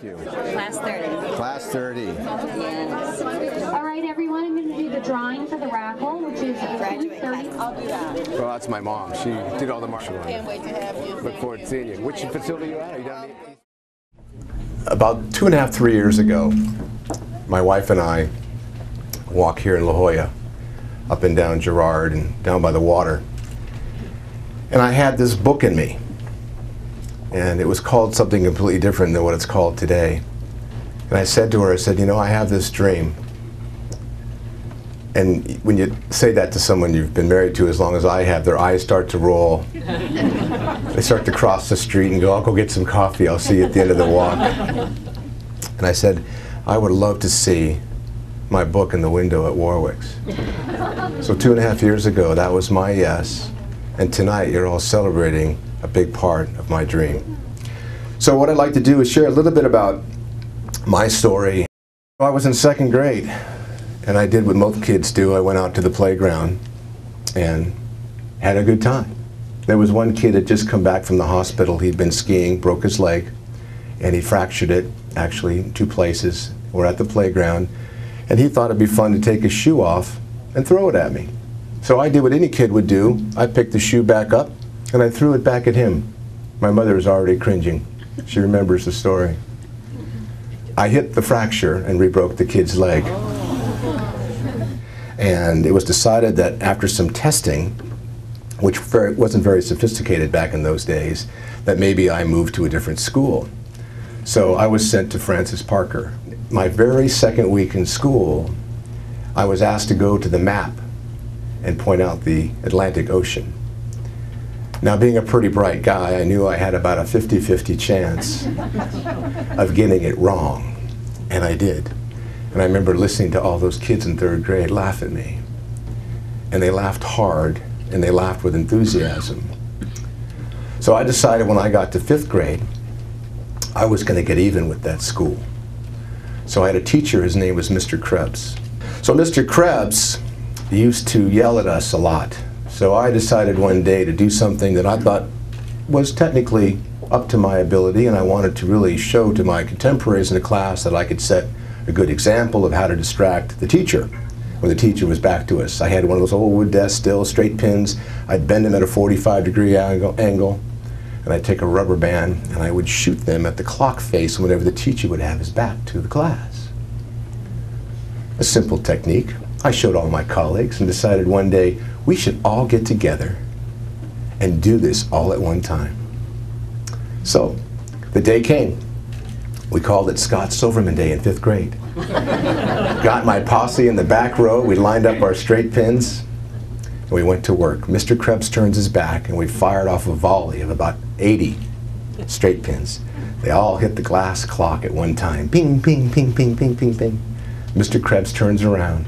you? Class 30. Class 30. Yes. All right, everyone, I'm going to do the drawing for the raffle, which is Graduate class. I'll do that. Well, that's my mom. She did all the martial arts. Can't wait to have you. Look forward to seeing you. Which facility are you at? Are you down here? About 2.5, 3 years ago, my wife and I walk here in La Jolla, up and down Girard and down by the water. And I had this book in me. And it was called something completely different than what it's called today. And I said to her, I said, you know, I have this dream. And when you say that to someone you've been married to as long as I have, their eyes start to roll. They start to cross the street and go, I'll go get some coffee. I'll see you at the end of the walk. And I said, I would love to see my book in the window at Warwick's. So 2.5 years ago, that was my yes. And tonight, you're all celebrating a big part of my dream. So what I'd like to do is share a little bit about my story. I was in 2nd grade, and I did what most kids do. I went out to the playground and had a good time. There was one kid that had just come back from the hospital. He'd been skiing, broke his leg, and he fractured it, actually, in 2 places. We're at the playground, and he thought it'd be fun to take his shoe off and throw it at me. So I did what any kid would do. I picked the shoe back up, and I threw it back at him. My mother is already cringing. She remembers the story. I hit the fracture and re-broke the kid's leg. And it was decided that after some testing, which wasn't very sophisticated back in those days, that maybe I moved to a different school. So I was sent to Francis Parker. My very 2nd week in school, I was asked to go to the map and point out the Atlantic Ocean. Now, being a pretty bright guy, I knew I had about a 50-50 chance of getting it wrong, and I did. And I remember listening to all those kids in 3rd grade laugh at me. And they laughed hard, and they laughed with enthusiasm. So I decided when I got to 5th grade, I was going to get even with that school. So I had a teacher, his name was Mr. Krebs. So Mr. Krebs used to yell at us a lot. So I decided one day to do something that I thought was technically up to my ability, and I wanted to really show to my contemporaries in the class that I could set a good example of how to distract the teacher when the teacher was back to us. I had one of those old wood desks still, straight pins. I'd bend them at a 45-degree angle, and I'd take a rubber band and I would shoot them at the clock face whenever the teacher would have his back to the class. A simple technique. I showed all my colleagues and decided one day we should all get together and do this all at one time. So the day came. We called it Scott Silverman Day in 5th grade. Got my posse in the back row. We lined up our straight pins and we went to work. Mr. Krebs turns his back and we fired off a volley of about 80 straight pins. They all hit the glass clock at one time. Ping, ping, ping, ping, ping, ping, ping. Mr. Krebs turns around,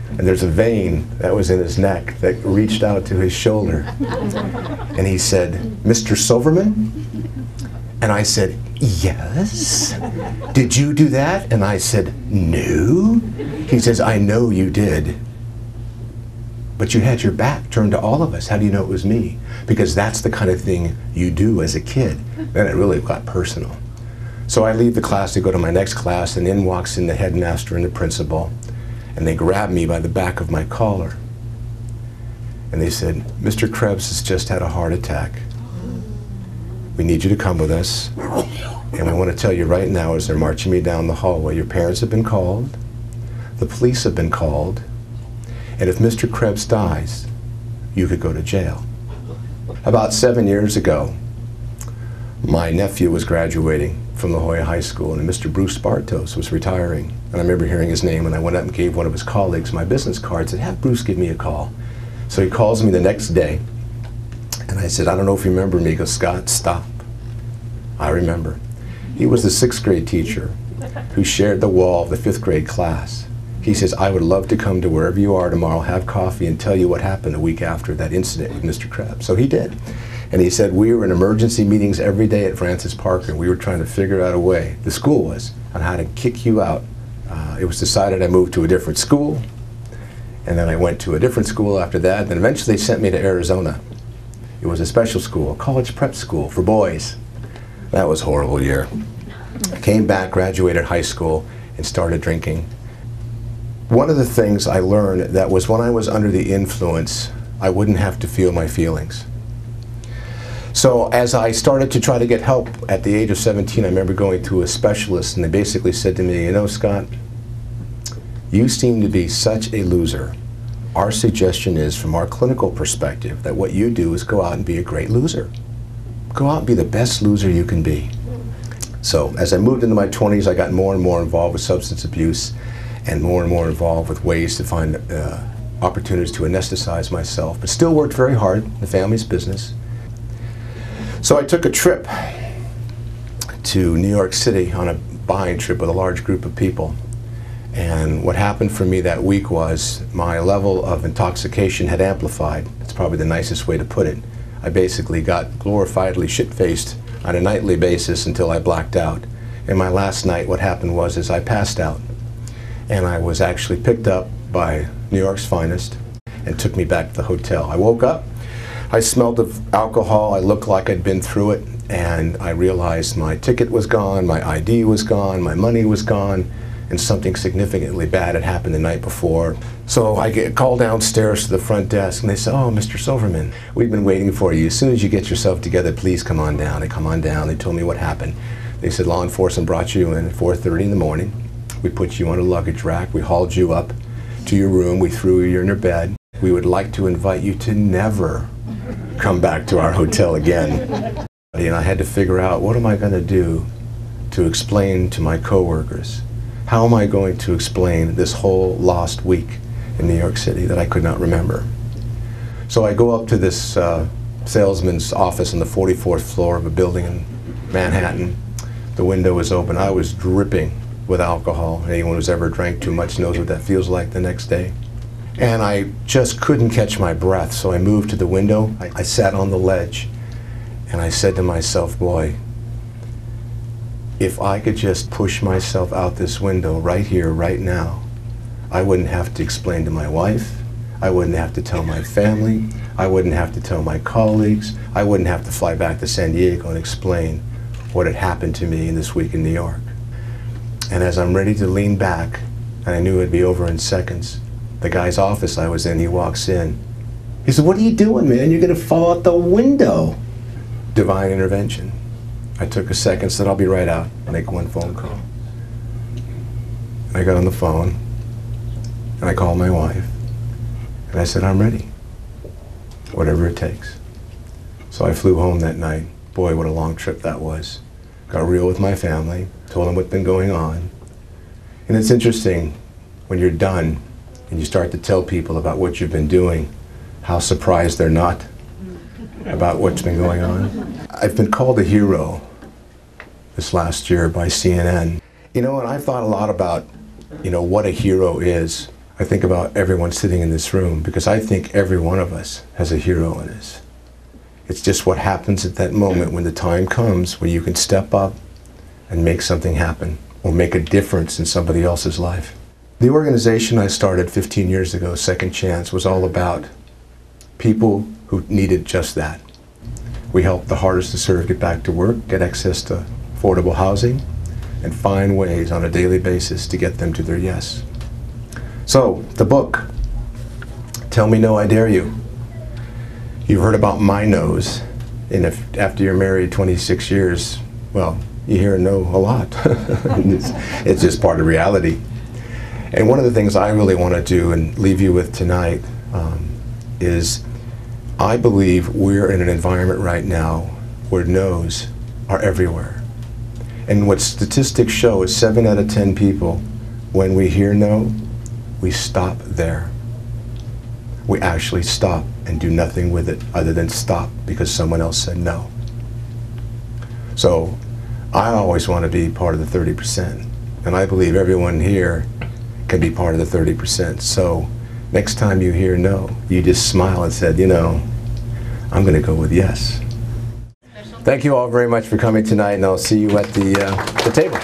and there's a vein that was in his neck that reached out to his shoulder. And he said, Mr. Silverman? And I said, yes. Did you do that? And I said, no. He says, I know you did. But you had your back turned to all of us. How do you know it was me? Because that's the kind of thing you do as a kid. Then it really got personal. So I leave the class to go to my next class, and in walks in the headmaster and the principal, and they grab me by the back of my collar. And they said, Mr. Krebs has just had a heart attack. We need you to come with us. And I want to tell you right now, as they're marching me down the hallway, your parents have been called, the police have been called, and if Mr. Krebs dies, you could go to jail. About 7 years ago, my nephew was graduating from La Jolla High School, and Mr. Bruce Bartos was retiring. And I remember hearing his name, and I went up and gave one of his colleagues my business card, said, have Bruce give me a call. So he calls me the next day, and I said, I don't know if you remember me. He goes, Scott, stop. I remember. He was the 6th grade teacher who shared the wall of the 5th grade class. He says, I would love to come to wherever you are tomorrow, have coffee, and tell you what happened a week after that incident with Mr. Krebs. So he did. And he said, we were in emergency meetings every day at Francis Parker, and we were trying to figure out a way, the school was, on how to kick you out. It was decided I moved to a different school, and then I went to a different school after that, and then eventually they sent me to Arizona. It was a special school, a college prep school for boys. That was a horrible year. I came back, graduated high school, and started drinking. One of the things I learned that was when I was under the influence, I wouldn't have to feel my feelings. So as I started to try to get help at the age of 17, I remember going to a specialist, and they basically said to me, you know, Scott, you seem to be such a loser. Our suggestion is, from our clinical perspective, that what you do is go out and be a great loser. Go out and be the best loser you can be. So as I moved into my 20s, I got more and more involved with substance abuse and more involved with ways to find opportunities to anesthetize myself, but still worked very hard in the family's business. So I took a trip to New York City on a buying trip with a large group of people. And what happened for me that week was my level of intoxication had amplified. That's probably the nicest way to put it. I basically got glorifiedly shit-faced on a nightly basis until I blacked out. And my last night, what happened was I passed out. And I was actually picked up by New York's finest and took me back to the hotel. I woke up, I smelled of alcohol, I looked like I'd been through it, and I realized my ticket was gone, my ID was gone, my money was gone, and something significantly bad had happened the night before. So I get called downstairs to the front desk, and they said, oh, Mr. Silverman, we've been waiting for you. As soon as you get yourself together, please come on down. They come on down, they told me what happened. They said law enforcement brought you in at 4:30 in the morning. We put you on a luggage rack, we hauled you up to your room, we threw you in your bed. We would like to invite you to never come back to our hotel again. And I had to figure out, what am I going to do to explain to my coworkers? How am I going to explain this whole lost week in New York City that I could not remember? So I go up to this salesman's office on the 44th floor of a building in Manhattan. The window was open. I was dripping with alcohol. Anyone who's ever drank too much knows what that feels like the next day. And I just couldn't catch my breath, so I moved to the window. I sat on the ledge, and I said to myself, boy, if I could just push myself out this window right here, right now, I wouldn't have to explain to my wife, I wouldn't have to tell my family, I wouldn't have to tell my colleagues, I wouldn't have to fly back to San Diego and explain what had happened to me in this week in New York. And as I'm ready to lean back, and I knew it'd be over in seconds, the guy's office I was in, he walks in. He said, what are you doing, man? You're gonna fall out the window. Divine intervention. I took a second, said, I'll be right out, make one phone call. I got on the phone, and I called my wife, and I said, I'm ready, whatever it takes. So I flew home that night. Boy, what a long trip that was. Got real with my family, told them what's been going on. And it's interesting, when you're done, and you start to tell people about what you've been doing, how surprised they're not about what's been going on. I've been called a hero this last year by CNN. You know, and I've thought a lot about, you know, what a hero is. I think about everyone sitting in this room, because I think every one of us has a hero in us. It's just what happens at that moment when the time comes when you can step up and make something happen or make a difference in somebody else's life. The organization I started 15 years ago, Second Chance, was all about people who needed just that. We help the hardest to serve get back to work, get access to affordable housing, and find ways on a daily basis to get them to their yes. So, the book, Tell Me No, I Dare You. You've heard about my no's, and if after you're married 26 years, well, you hear no a lot. It's just part of reality. And one of the things I really want to do and leave you with tonight is I believe we're in an environment right now where no's are everywhere. And what statistics show is 7 out of 10 people, when we hear no, we stop there. We actually stop and do nothing with it other than stop because someone else said no. So I always want to be part of the 30%. And I believe everyone here can be part of the 30%. So next time you hear no, you just smile and said, you know, I'm going to go with yes. Thank you all very much for coming tonight, and I'll see you at the table.